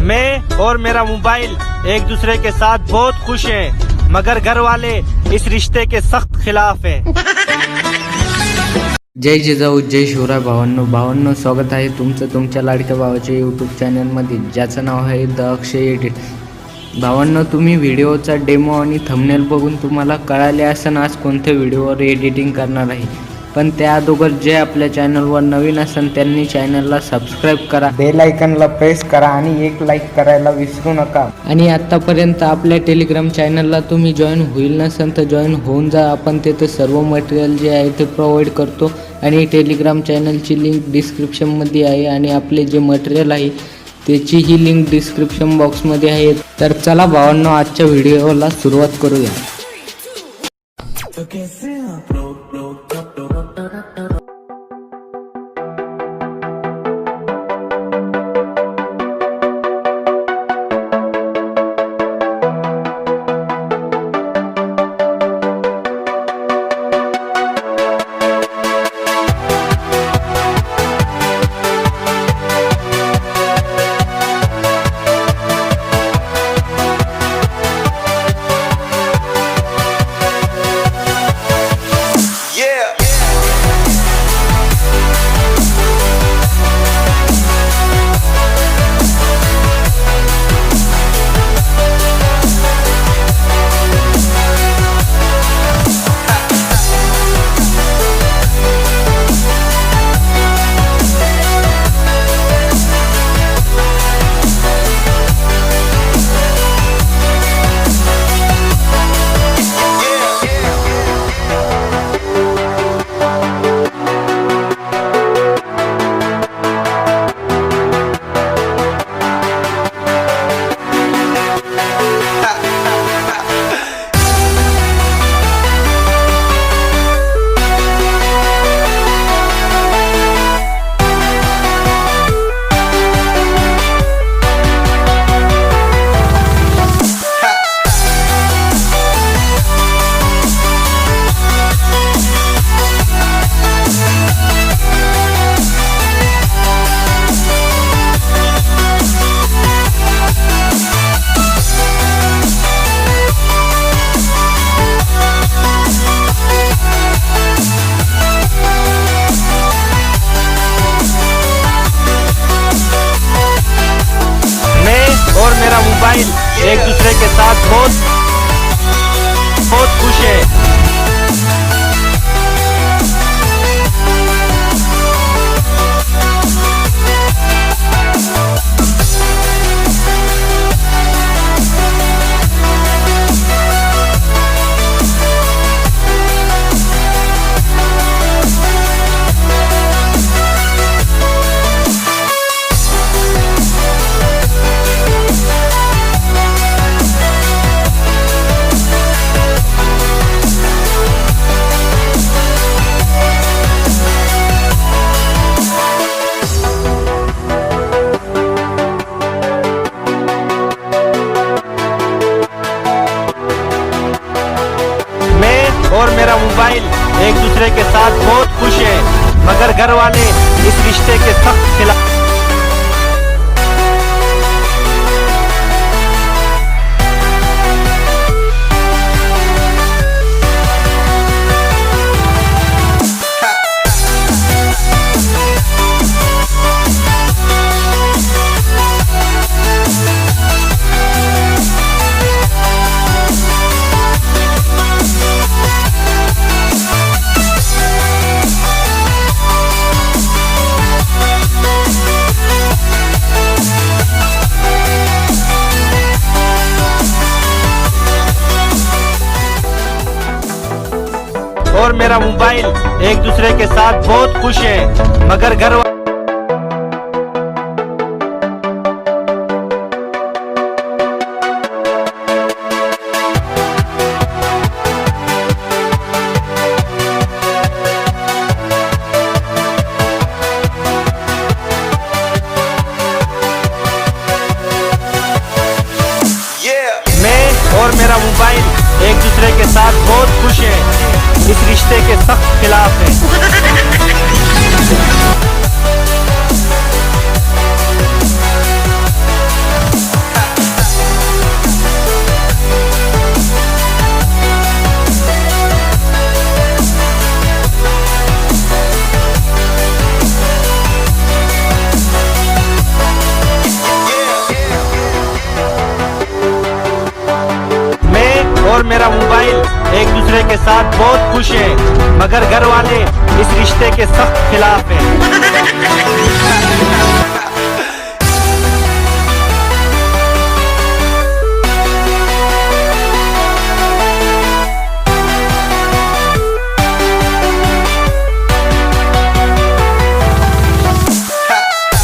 मैं और मेरा मोबाइल एक दूसरे के साथ बहुत खुश हैं, मगर घर वाले इस रिश्ते के सख्त खिलाफ हैं। जय जिजाऊ जय शिवराय भावांनो स्वागत आहे तुमचं तुमच्या लाडक्या भावाच्या यूट्यूब चॅनलमध्ये, ज्याचं नाव आहे द_𝗏𝗍 एडिट। भावांनो, तुम्ही व्हिडिओचा डेमो आणि थंबनेल बघून तुम्हाला कळाले असेल आज कोणत्या व्हिडिओवर एडिटिंग करणार आहे। पण त्या अगोदर जे आपल्या चॅनलवर नवीन असेल त्यांनी चॅनलला सबस्क्राइब करा, बेल आयकॉनला प्रेस करा आणि एक लाईक करायला विसरू नका। आणि आतापर्यंत आपल्या टेलिग्राम चॅनलला तुम्ही जॉईन होईल नसेल तर जॉईन होऊन जा। आपण तिथे सर्व मटेरियल जे आहे ते प्रोव्हाइड करतो आणि टेलिग्राम चॅनलची लिंक डिस्क्रिप्शनमध्ये आहे आणि आपले जे मटेरियल आहे त्याची ही लिंक डिस्क्रिप्शन बॉक्समध्ये आहे। तर चला भावांनो, आजच्या व्हिडिओला सुरुवात करूया। एक दूसरे के साथ बहुत खुश है। और मेरा मोबाइल एक दूसरे के साथ बहुत खुश है, मगर घर वाले इस रिश्ते के सख्त खिलाफ। और मेरा मोबाइल एक दूसरे के साथ बहुत खुश है, मगर घर और मेरा मोबाइल एक दूसरे के साथ बहुत खुश है, इस रिश्ते के सख्त खिलाफ है। के साथ बहुत खुश हैं, मगर घर वाले इस रिश्ते के सख्त खिलाफ हैं।